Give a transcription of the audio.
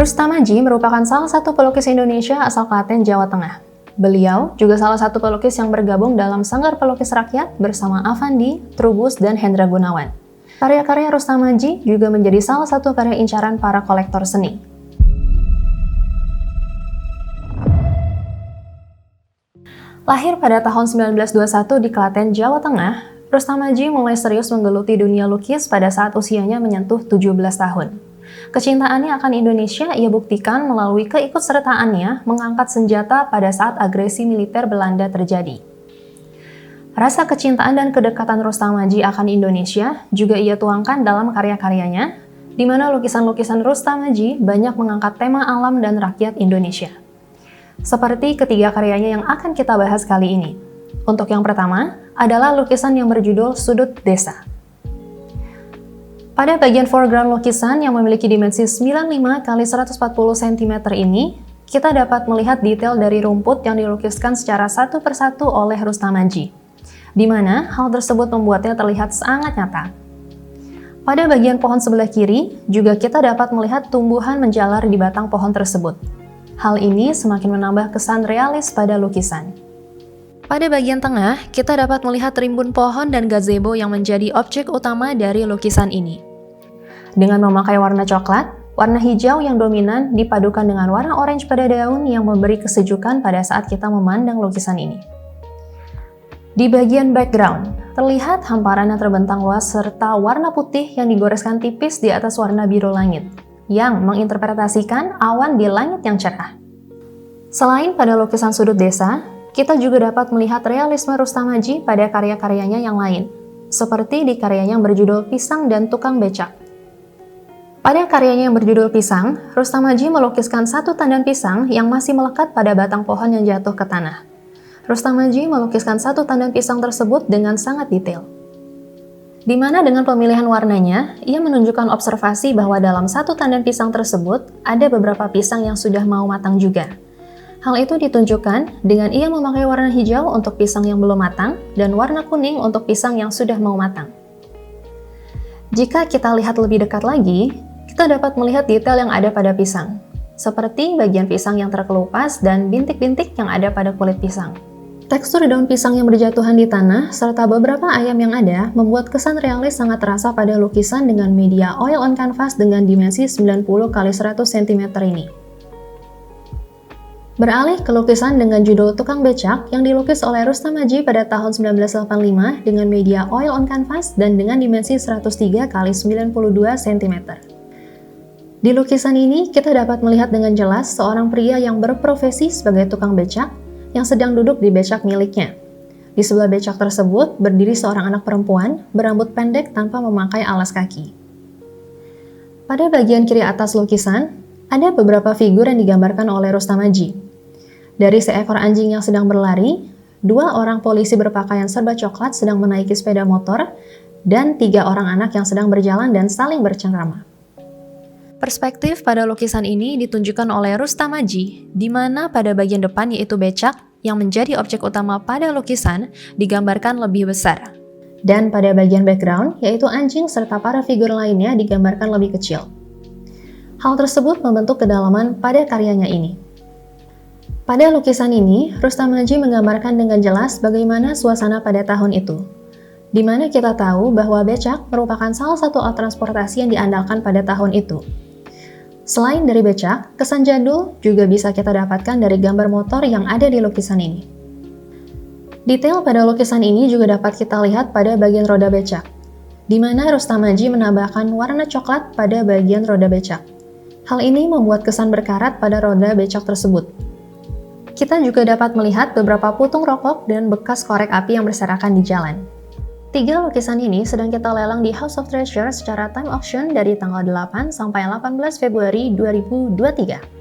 Rustam Aji merupakan salah satu pelukis Indonesia asal Klaten, Jawa Tengah. Beliau juga salah satu pelukis yang bergabung dalam Sanggar Pelukis Rakyat bersama Avandi, Trubus, dan Hendra Gunawan. Karya-karya Rustam Aji juga menjadi salah satu karya incaran para kolektor seni. Lahir pada tahun 1921 di Klaten, Jawa Tengah, Rustam Aji mulai serius menggeluti dunia lukis pada saat usianya menyentuh 17 tahun. Kecintaannya akan Indonesia ia buktikan melalui keikutsertaannya mengangkat senjata pada saat agresi militer Belanda terjadi. Rasa kecintaan dan kedekatan Rustam Aji akan Indonesia juga ia tuangkan dalam karya-karyanya, di mana lukisan-lukisan Rustam Aji banyak mengangkat tema alam dan rakyat Indonesia. Seperti ketiga karyanya yang akan kita bahas kali ini. Untuk yang pertama adalah lukisan yang berjudul Sudut Desa. Pada bagian foreground lukisan yang memiliki dimensi 95 x 140 cm ini, kita dapat melihat detail dari rumput yang dilukiskan secara satu persatu oleh Rustam Aji, di mana hal tersebut membuatnya terlihat sangat nyata. Pada bagian pohon sebelah kiri, juga kita dapat melihat tumbuhan menjalar di batang pohon tersebut. Hal ini semakin menambah kesan realis pada lukisan. Pada bagian tengah, kita dapat melihat rimbun pohon dan gazebo yang menjadi objek utama dari lukisan ini. Dengan memakai warna coklat, warna hijau yang dominan dipadukan dengan warna orange pada daun yang memberi kesejukan pada saat kita memandang lukisan ini. Di bagian background, terlihat hamparan yang terbentang luas serta warna putih yang digoreskan tipis di atas warna biru langit, yang menginterpretasikan awan di langit yang cerah. Selain pada lukisan Sudut Desa, kita juga dapat melihat realisme Rustam Aji pada karya-karyanya yang lain, seperti di karyanya yang berjudul Pisang dan Tukang Becak. Pada karyanya yang berjudul Pisang, Rustam Aji melukiskan satu tandan pisang yang masih melekat pada batang pohon yang jatuh ke tanah. Rustam Aji melukiskan satu tandan pisang tersebut dengan sangat detail. Di mana dengan pemilihan warnanya, ia menunjukkan observasi bahwa dalam satu tandan pisang tersebut ada beberapa pisang yang sudah mau matang juga. Hal itu ditunjukkan dengan ia memakai warna hijau untuk pisang yang belum matang dan warna kuning untuk pisang yang sudah mau matang. Jika kita lihat lebih dekat lagi, kita dapat melihat detail yang ada pada pisang, seperti bagian pisang yang terkelupas dan bintik-bintik yang ada pada kulit pisang. Tekstur daun pisang yang berjatuhan di tanah serta beberapa ayam yang ada membuat kesan realis sangat terasa pada lukisan dengan media oil on canvas dengan dimensi 90 x 100 cm ini. Beralih ke lukisan dengan judul Tukang Becak yang dilukis oleh Rustam Aji pada tahun 1985 dengan media oil on canvas dan dengan dimensi 103 x 92 cm. Di lukisan ini, kita dapat melihat dengan jelas seorang pria yang berprofesi sebagai tukang becak yang sedang duduk di becak miliknya. Di sebelah becak tersebut berdiri seorang anak perempuan berambut pendek tanpa memakai alas kaki. Pada bagian kiri atas lukisan, ada beberapa figur yang digambarkan oleh Rustam Aji. Dari seekor anjing yang sedang berlari, dua orang polisi berpakaian serba coklat sedang menaiki sepeda motor, dan tiga orang anak yang sedang berjalan dan saling bercengkrama. Perspektif pada lukisan ini ditunjukkan oleh Rustam Aji, di mana pada bagian depan yaitu becak yang menjadi objek utama pada lukisan digambarkan lebih besar. Dan pada bagian background yaitu anjing serta para figur lainnya digambarkan lebih kecil. Hal tersebut membentuk kedalaman pada karyanya ini. Pada lukisan ini, Rustam Aji menggambarkan dengan jelas bagaimana suasana pada tahun itu, di mana kita tahu bahwa becak merupakan salah satu alat transportasi yang diandalkan pada tahun itu. Selain dari becak, kesan jadul juga bisa kita dapatkan dari gambar motor yang ada di lukisan ini. Detail pada lukisan ini juga dapat kita lihat pada bagian roda becak, di mana Rustam Aji menambahkan warna coklat pada bagian roda becak. Hal ini membuat kesan berkarat pada roda becak tersebut. Kita juga dapat melihat beberapa putung rokok dan bekas korek api yang berserakan di jalan. Tiga lukisan ini sedang kita lelang di House of Treasure secara time auction dari tanggal 8 sampai 18 Februari 2023.